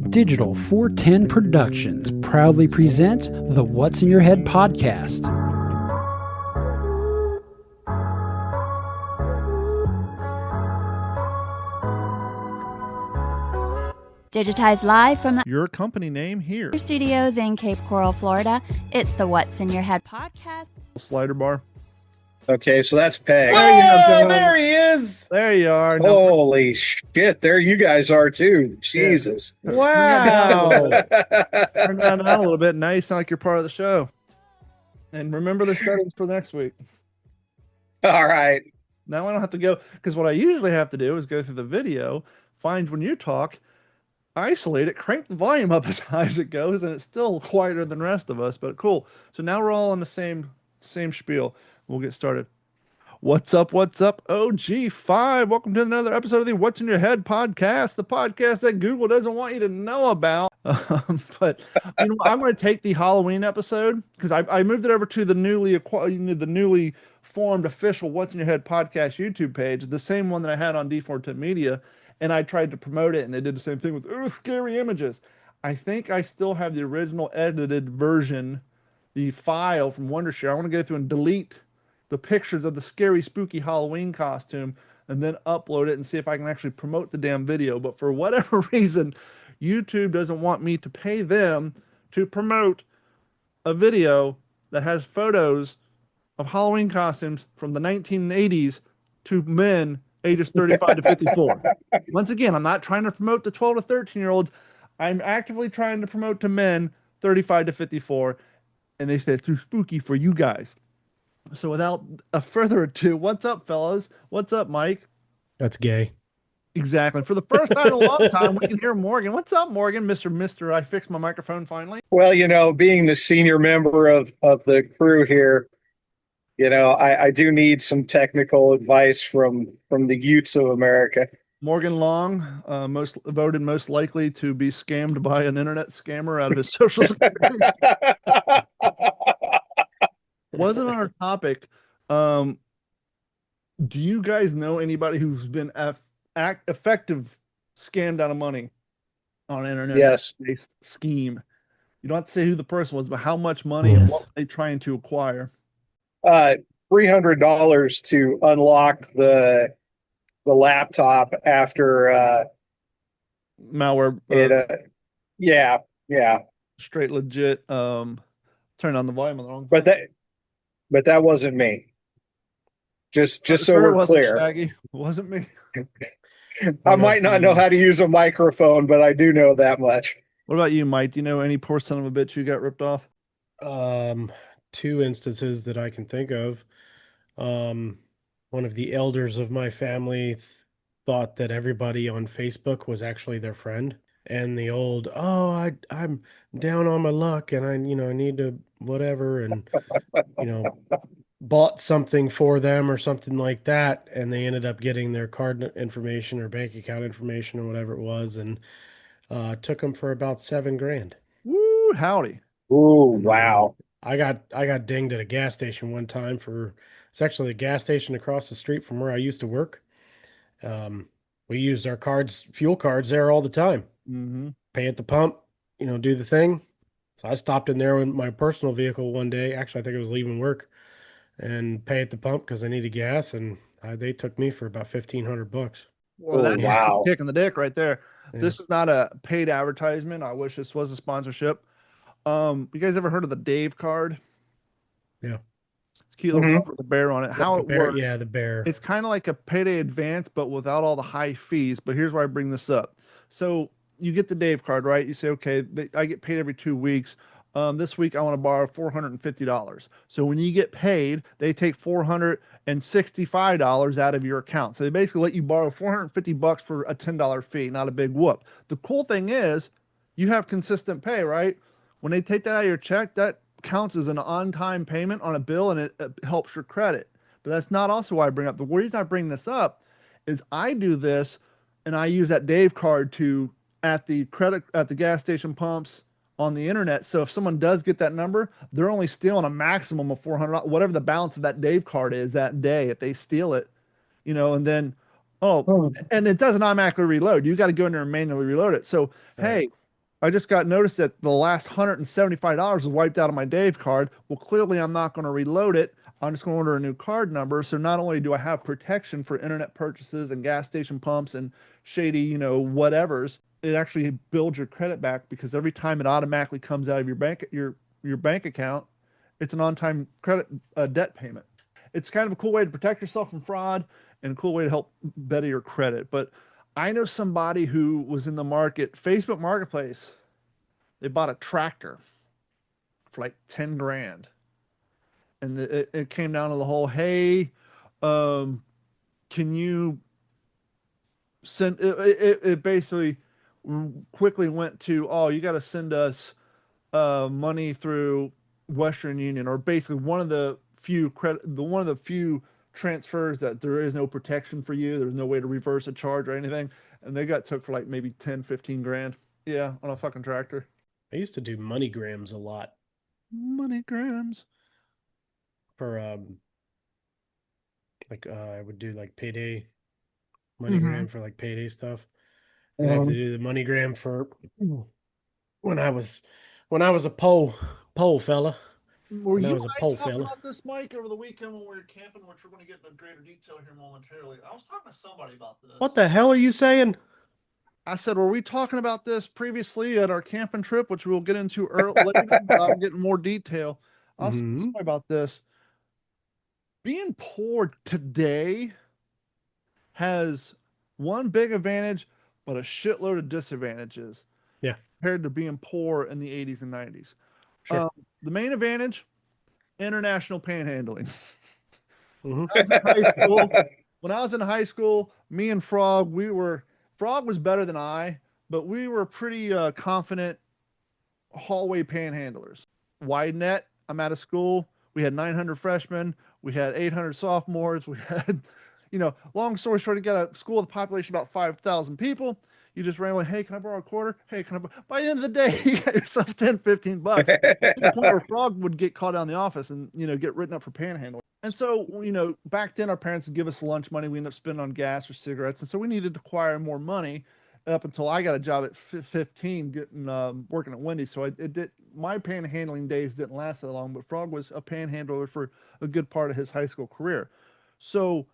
Digital 410 Productions proudly presents the What's in Your Head podcast. Digitized live from your company name here. Studios in Cape Coral, Florida. It's the What's in Your Head podcast. Slider bar. Okay, so that's Peg. There he is. There you are. Now, Holy shit, there you guys are too. Jesus. Wow. turn that down a little bit. Now you sound like you're part of the show. And remember the settings for next week. All right. Now I don't have to go, because what I usually have to do is go through the video, find when you talk, isolate it, crank the volume up as high as it goes, and it's still quieter than the rest of us, but cool. So now we're all on the same spiel. We'll get started. What's up, OG5? Welcome to another episode of the What's in Your Head podcast, the podcast that Google doesn't want you to know about. But you know, I'm going to take the Halloween episode, because I moved it over to the newly formed official What's in Your Head podcast YouTube page, the same one that I had on D410 Media, and I tried to promote it, and they did the same thing with scary images. I think I still have the original edited version, the file from Wondershare. I want to go through and delete the pictures of the scary, spooky Halloween costume and then upload it and see if I can actually promote the damn video. But for whatever reason, YouTube doesn't want me to pay them to promote a video that has photos of Halloween costumes from the 1980s to men ages 35 to 54. Once again, I'm not trying to promote the 12 to 13-year-olds. I'm actively trying to promote to men 35 to 54. And they say it's too spooky for you guys. So without a further ado, what's up, fellas? What's up, Mike? That's gay. Exactly. For the first time in a long time, we can hear Morgan. What's up, Morgan? Mr. I fixed my microphone finally. Well, you know, being the senior member of the crew here, you know, I do need some technical advice from the youths of America. Morgan Long, voted most likely to be scammed by an internet scammer out of his social security. Wasn't our topic. Do you guys know anybody who's been effective scammed out of money on an internet-based scheme? You don't have to say who the person was, but how much money and what were they trying to acquire? $300 to unlock the laptop after malware. Yeah. Straight legit. Turn on the volume on the wrong. But that wasn't me. Just so we're clear. Shaggy. It wasn't me. I might not know how to use a microphone, but I do know that much. What about you, Mike? Do you know any poor son of a bitch who got ripped off? Two instances that I can think of. One of the elders of my family thought that everybody on Facebook was actually their friend. And the old, I'm down on my luck and I need to whatever, and bought something for them or something like that, and they ended up getting their card information or bank account information or whatever it was, and took them for about $7,000. Woo, howdy. Ooh, wow. I got dinged at a gas station one time it's actually a gas station across the street from where I used to work. We used our fuel cards there all the time. Mm-hmm. Pay at the pump, do the thing. So I stopped in there with my personal vehicle one day. Actually, I think I was leaving work, and pay at the pump because I needed gas, and they took me for about $1,500. Well, that's wow. a kick in the dick right there. Yeah. This is not a paid advertisement. I wish this was a sponsorship. You guys ever heard of the Dave card? Yeah. It's a cute little card with the bear on it. How it works. Yeah, the bear. It's kind of like a payday advance, but without all the high fees. But here's why I bring this up. So you get the Dave card, right? You say, okay, I get paid every 2 weeks. This week I want to borrow $450. So when you get paid, they take $465 out of your account. So they basically let you borrow $450 for a $10 fee, not a big whoop. The cool thing is you have consistent pay, right? When they take that out of your check, that counts as an on-time payment on a bill, and it helps your credit. But that's not also why I bring up. The reason I bring this up is I do this, and I use that Dave card at the gas station pumps on the internet. So if someone does get that number, they're only stealing a maximum of $400, whatever the balance of that Dave card is that day. If they steal it, and then and it doesn't automatically reload. You got to go in there and manually reload it. So hey, I just got noticed that the last $175 was wiped out of my Dave card. Well, clearly I'm not going to reload it. I'm just going to order a new card number. So not only do I have protection for internet purchases and gas station pumps and shady, whatevers, it actually builds your credit back because every time it automatically comes out of your bank account, it's an on-time credit debt payment. It's kind of a cool way to protect yourself from fraud and a cool way to help better your credit. But I know somebody who was in the market, Facebook Marketplace. They bought a tractor for like 10 grand. And it came down to the whole, hey, um, can you send it basically quickly went to, oh, you got to send us money through Western Union, or basically one of the few transfers that there is no protection for you. There's no way to reverse a charge or anything. And they got took for like maybe 10, 15 grand. Yeah, on a fucking tractor. I used to do MoneyGrams a lot Money grams. for I would do like payday Mm-hmm. MoneyGram for like payday stuff. And I have to do the MoneyGram for when I was a pole fella. Were When I you was a and I pole talking fella. about this, Mike, over the weekend when we were camping, which we're going to get into greater detail here momentarily? I was talking to somebody about this. What the hell are you saying? I said, were we talking about this previously at our camping trip, which we'll get into later, but I'll get in more detail. I was talking to Mm-hmm. somebody about this. Being poor today has one big advantage, but a shitload of disadvantages Yeah, compared to being poor in the 80s and 90s. sure. The main advantage, international panhandling. Mm-hmm. I was in high school. When I was in high school, me and Frog was better than I, but we were pretty confident hallway panhandlers. Wide net, I'm out of school. We had 900 freshmen. We had 800 sophomores. We had, long story short, you got a school with a population of about 5,000 people. You just randomly, hey, can I borrow a quarter? Hey, can I? By the end of the day, you got yourself 10, 15 bucks. To the point where Frog would get called down the office and, get written up for panhandling. And so, back then our parents would give us lunch money. We ended up spending on gas or cigarettes. And so we needed to acquire more money up until I got a job at 15 getting working at Wendy's. So my panhandling days didn't last that long, but Frog was a panhandler for a good part of his high school career. So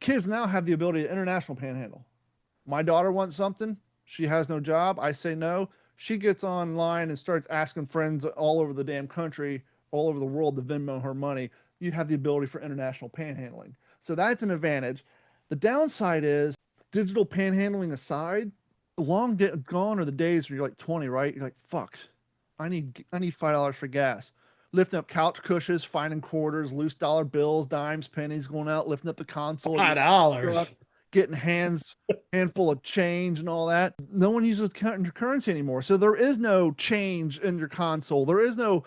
kids now have the ability to international panhandle. My daughter wants something. She has no job. I say no. She gets online and starts asking friends all over the damn country, all over the world to Venmo her money. You have the ability for international panhandling. So that's an advantage. The downside is digital panhandling aside, gone are the days where you're like 20, right? You're like, fuck, I need $5 for gas. Lifting up couch cushions, finding quarters, loose dollar bills, dimes, pennies, going out, lifting up the console at your $5. truck, getting handful of change and all that. No one uses currency anymore. So there is no change in your console. There is no,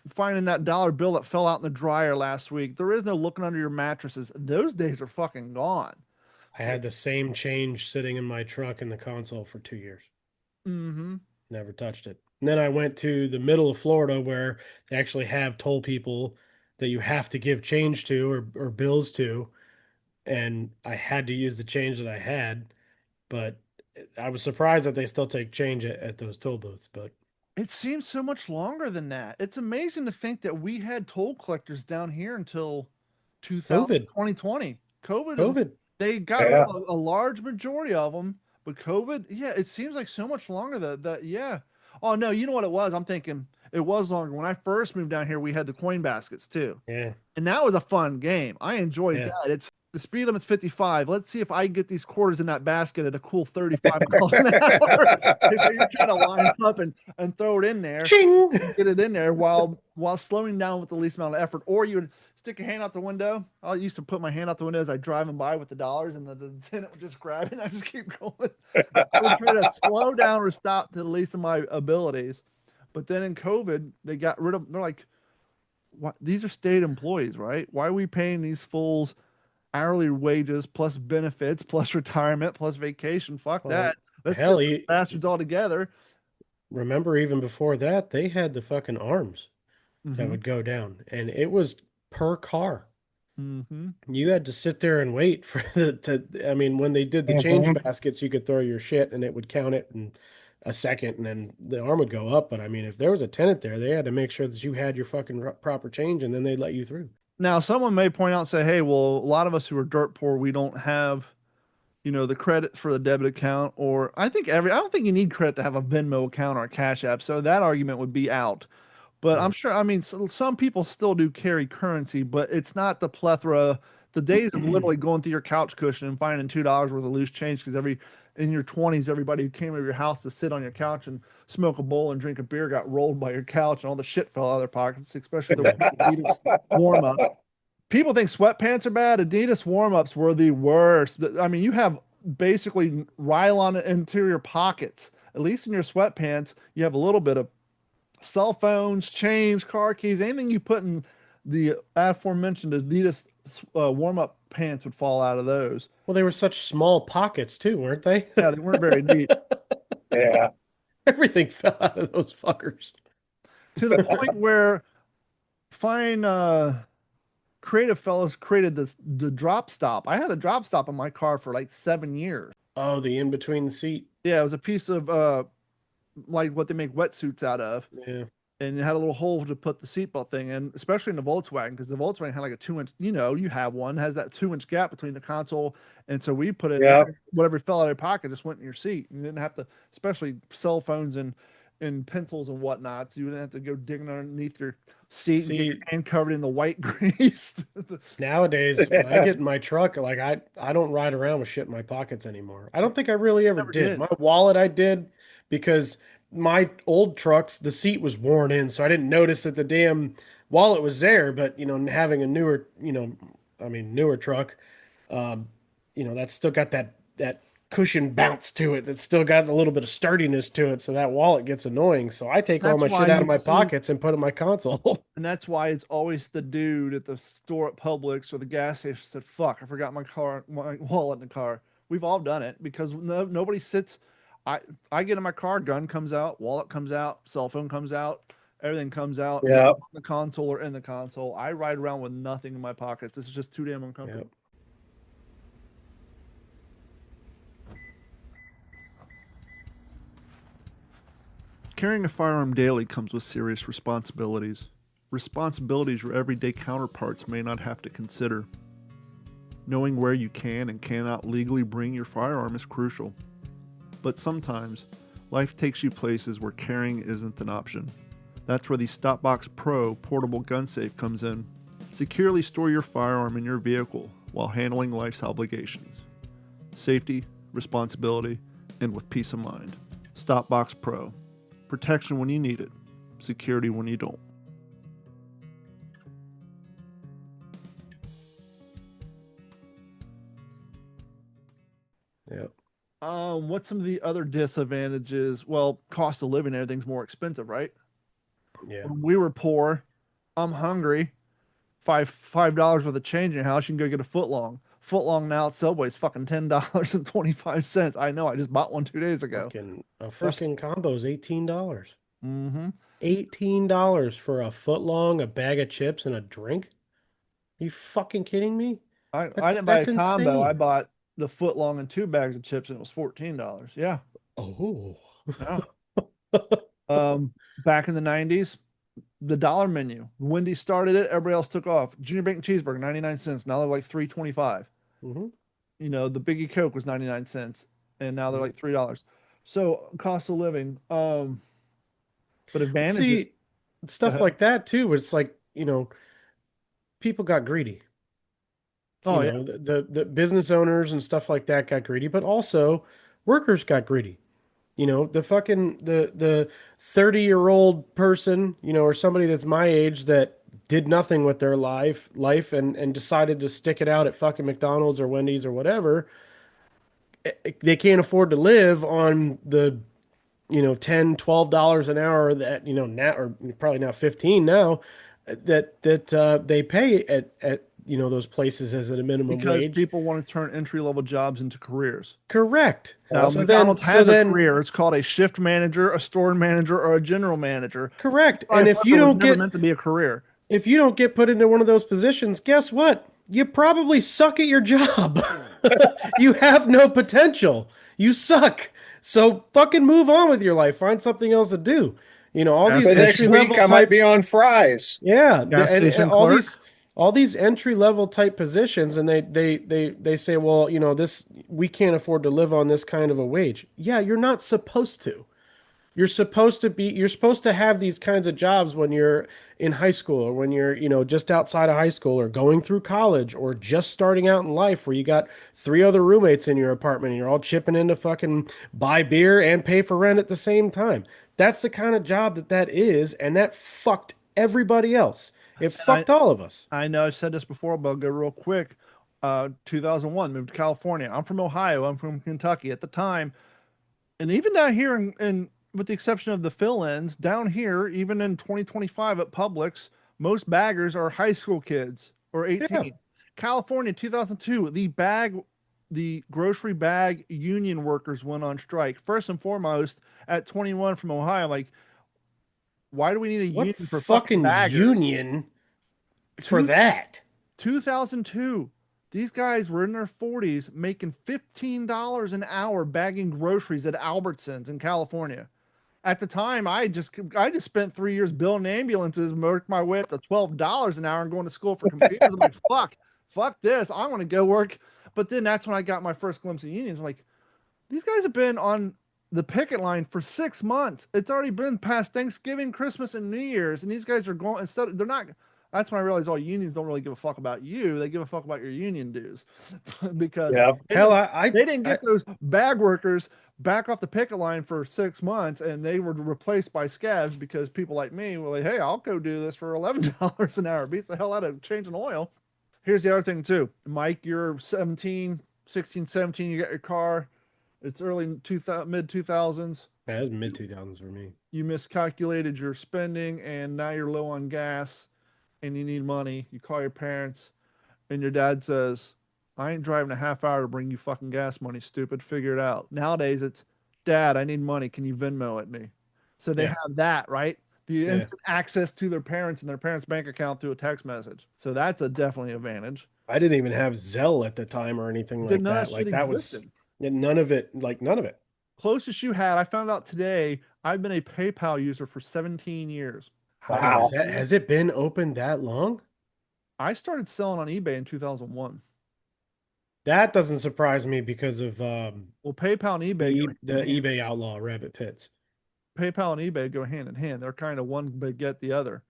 finding that dollar bill that fell out in the dryer last week. There is no looking under your mattresses. Those days are fucking gone. I So, had the same change sitting in my truck in the console for 2 years. mm-hmm. Never touched it. And then I went to the middle of Florida where they actually have toll people that you have to give change to or bills to. And I had to use the change that I had, but I was surprised that they still take change at those toll booths. But It seems so much longer than that. It's amazing to think that we had toll collectors down here until 2000, COVID, 2020. COVID, COVID. they got rid Yeah. of a large majority of them, but COVID, yeah, it seems like so much longer yeah. Oh no, you know what it was? I'm thinking it was longer. When I first moved down here, we had the coin baskets too. Yeah, And that was a fun game. I enjoyed yeah. that. It's the speed limit's 55. Let's see if I can get these quarters in that basket at a cool 35 miles an hour. So you're trying to line up and throw it in there, Ching! get it in there while slowing down with the least amount of effort. Or you would stick your hand out the window. I used to put my hand out the window as I driving by with the dollars, and the tenant would just grab it and I just keep going. I would try to slow down or stop to the least of my abilities. But then in COVID, they got rid of. They're like, "What? These are state employees, right? Why are we paying these fools hourly wages plus benefits plus retirement plus vacation? Fuck Well, that. Let's get hell, rid of bastards all together." remember even before that, they had the fucking arms that Mm-hmm. would go down, and it was per car. Mm-hmm. You had to sit there and wait for I mean, when they did the change Mhm. baskets, you could throw your shit and it would count it. And a second and then the arm would go up. But I mean, if there was a tenant there, they had to make sure that you had your fucking proper change and then they'd let you through. Now, someone may point out and say, hey, well, a lot of us who are dirt poor, we don't have, the credit for the debit account, or I don't think you need credit to have a Venmo account or a Cash App. So that argument would be out. But I'm sure, some people still do carry currency, but it's not the plethora. The days of literally going through your couch cushion and finding $2 worth of loose change because in your 20s, everybody who came over your house to sit on your couch and smoke a bowl and drink a beer got rolled by your couch and all the shit fell out of their pockets, especially the Adidas warm-ups. People think sweatpants are bad. Adidas warm-ups were the worst. I mean, you have basically Rylon interior pockets. At least in your sweatpants, you have a little bit of cell phones, change, car keys, anything you put in the aforementioned Adidas warm-up pants would fall out of those. Well, they were such small pockets too, weren't they? Yeah, they weren't very deep. Yeah. Everything fell out of those fuckers. To the point where fine creative fellas created the drop stop. I had a drop stop in my car for like 7 years. Oh, the in between the seat. Yeah, it was a piece of like what they make wetsuits out of. Yeah. And it had a little hole to put the seatbelt thing in, especially in the Volkswagen, because the Volkswagen had like a 2-inch, you have one, has that 2-inch gap between the console. And so we put it, whatever fell out of your pocket just went in your seat. You didn't have to, especially cell phones and pencils and whatnot. So you didn't have to go digging underneath your seat and get your hand covered in the white grease. Nowadays, when I get in my truck, like I don't ride around with shit in my pockets anymore. I don't think I really ever did. My wallet I did because my old trucks, the seat was worn in, so I didn't notice that the damn wallet was there. But having a newer, newer truck, that's still got that cushion bounce to it. That's still got a little bit of sturdiness to it, so that wallet gets annoying. So I take all my shit out of my pockets and put it in my console. And that's why it's always the dude at the store at Publix or the gas station said, "Fuck, I forgot my wallet in the car." We've all done it because nobody sits. I get in my car, gun comes out, wallet comes out, cell phone comes out, everything comes out. Yeah. On the console or in the console. I ride around with nothing in my pockets. This is just too damn uncomfortable. Yep. Carrying a firearm daily comes with serious responsibilities. Responsibilities your everyday counterparts may not have to consider. Knowing where you can and cannot legally bring your firearm is crucial. But sometimes, life takes you places where carrying isn't an option. That's where the Stopbox Pro portable gun safe comes in. Securely store your firearm in your vehicle while handling life's obligations. Safety, responsibility, and with peace of mind. Stopbox Pro. Protection when you need it. Security when you don't. Yep. What's some of the other disadvantages? Well, cost of living, everything's more expensive, right? Yeah. When we were poor, I'm hungry. $5 worth of change in your house, you can go get a footlong. Footlong now at Subway is fucking $10.25. I know, I just bought one 2 days ago. A fucking combo is $18. Mm-hmm. $18 for a footlong, a bag of chips, and a drink? Are you fucking kidding me? I didn't buy a combo. insane. I bought the footlong and 2 bags of chips, and it was $14. Yeah. Oh. Yeah. Back in the 90s, the dollar menu. Wendy's started it, everybody else took off. Junior bacon cheeseburger, 99 cents. Now they're like $3.25. Mm-hmm. The Biggie Coke was 99 cents, and now they're like $3. So cost of living. But advantages. See, stuff like that too. It's like, people got greedy. Oh, yeah. The business owners and stuff like that got greedy, but also workers got greedy. The fucking the 30-year-old person, or somebody that's my age that did nothing with their life and decided to stick it out at fucking McDonald's or Wendy's or whatever. They can't afford to live on the $10, $12 an hour that now, or probably now 15 now, that they pay at those places as at a minimum because wage. People want to turn entry-level jobs into careers. Correct. Now, McDonald's has a career. It's called a shift manager, a store manager, or a general manager. Correct. And if you don't get meant to be a career, if you don't get put into one of those positions, guess what? You probably suck at your job. You have no potential. You suck. So fucking move on with your life. Find something else to do. You know, all Gas these The station. next entry week level I might type, be on fries. yeah, Gas and station clerk. all these entry level type positions, and they say, well, you know, this we can't afford to live on this kind of a wage. Yeah, you're not supposed to. You're supposed to have these kinds of jobs when you're in high school or when you're, you know, just outside of high school or going through college or just starting out in life where you got three other roommates in your apartment and you're all chipping in to fucking buy beer and pay for rent at the same time. That's the kind of job that is, and that fucked everybody else. It And fucked all of us. I know I've said this before, but I'll go real quick. 2001, moved to California. I'm from Ohio. I'm from Kentucky at the time. And even down here with the exception of the fill-ins, down here, even in 2025 at Publix, most baggers are high school kids or Yeah. 18. California, 2002, the grocery bag union workers went on strike. First and foremost, at 21 from Ohio, like, why do we need a What union for fucking fucking baggers? union for Two, that? 2002. These guys were in their 40s making $15 an hour bagging groceries at Albertsons in California. At the time, I just spent 3 years building ambulances, worked my way up to $12 an hour and going to school for computers. I'm like, fuck this. I want to go work. But then that's when I got my first glimpse of unions. Like, these guys have been on the picket line for 6 months. It's already been past Thanksgiving, Christmas, and New Year's, and these guys are going instead. They're not. That's when I realized all unions don't really give a fuck about you. They give a fuck about your union dues, because Yeah. Hell, they didn't get those bag workers back off the picket line for 6 months, and they were replaced by scabs because people like me were like, "Hey, I'll go do this for $11 an hour." Beats the hell out of changing oil. Here's the other thing too, Mike. You're 17, 16, 17. You got your car. It's early 2000, mid 2000s. Yeah, it was mid 2000s for me. You miscalculated your spending, and now you're low on gas, and you need money. You call your parents, and your dad says, "I ain't driving a half hour to bring you fucking gas money, stupid. Figure it out." Nowadays, it's, "Dad, I need money. Can you Venmo at me?" So they Yeah. have that, right? The Yeah. instant access to their parents and their parents' bank account through a text message. So that's a definitely advantage. I didn't even have Zelle at the time or anything like None of that. that Like shit that was existed. none of it. Like none of it. Closest you had, I found out today, I've been a PayPal user for 17 years. Wow. Has it been open that long? I started selling on eBay in 2001. That doesn't surprise me because of Well, PayPal and eBay the eBay outlaw rabbit pits. PayPal and eBay go hand in hand. They're kind of one beget the other.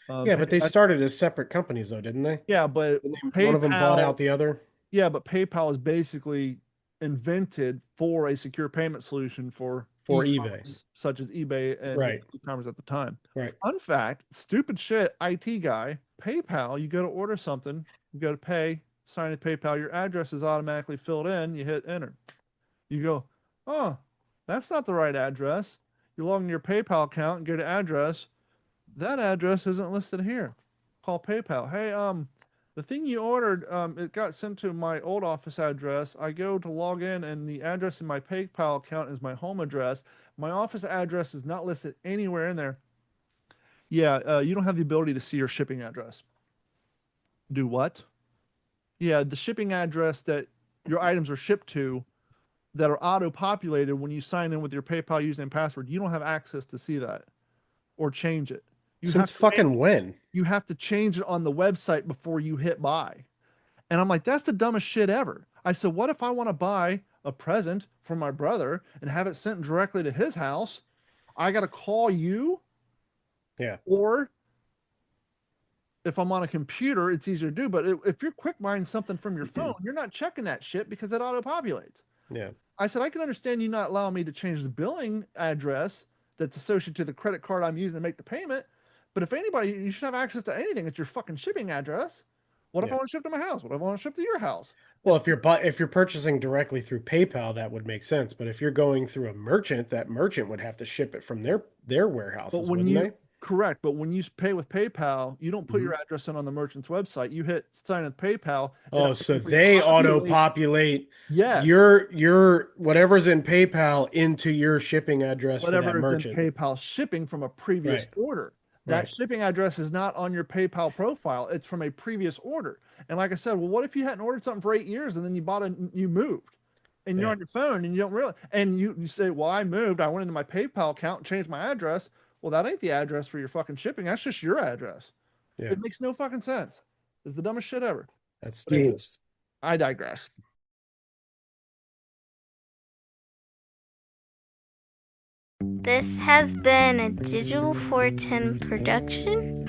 Yeah, but they started as separate companies though, didn't they? Yeah, but One of them bought out the other. Yeah, but PayPal is basically invented for a secure payment solution for eBay, such as eBay and right? e-commerce at the time. Right. Fun fact, stupid shit, IT guy, PayPal, you go to order something, you go to pay, sign a PayPal, your address is automatically filled in, you hit enter. You go, "Oh, that's not the right address." You log in your PayPal account and go to address. That address isn't listed here. Call PayPal. "Hey, the thing you ordered, it got sent to my old office address. I go to log in, and the address in my PayPal account is my home address. My office address is not listed anywhere in there." "Yeah, you don't have the ability to see your shipping address." "Do what?" "Yeah, the shipping address that your items are shipped to, that are auto-populated when you sign in with your PayPal username and password. You don't have access to see that or change it. Since fucking when? You have to change it on the website before you hit buy." And I'm like, that's the dumbest shit ever. I said, what if I want to buy a present for my brother and have it sent directly to his house? I got to call you? Yeah. Or if I'm on a computer, it's easier to do. But if you're quick buying something from your phone, you're not checking that shit because it auto-populates. Yeah. I said, I can understand you not allowing me to change the billing address that's associated to the credit card I'm using to make the payment. But if anybody, you should have access to anything. It's your fucking shipping address. What if I want to ship to my house? What if I want to ship to your house? Well, if you're purchasing directly through PayPal, that would make sense. But if you're going through a merchant, that merchant would have to ship it from their warehouses, wouldn't they? Correct, but when you pay with PayPal, you don't put your address in on the merchant's website. You hit sign with PayPal. Oh, so they auto-populate your whatever's in PayPal into your shipping address for that merchant. Whatever is in PayPal shipping from a previous order. That shipping address is not on your PayPal profile. It's from a previous order. And like I said, well, what if you hadn't ordered something for 8 years and then you moved? and you're Yeah. on your phone and you don't realize, and you say, well, I moved, I went into my PayPal account and changed my address. Well, that ain't the address for your fucking shipping. That's just your address. Yeah. It makes no fucking sense. It's the dumbest shit ever. That's stupid. Jeez. I digress. This has been a Digital 410 production.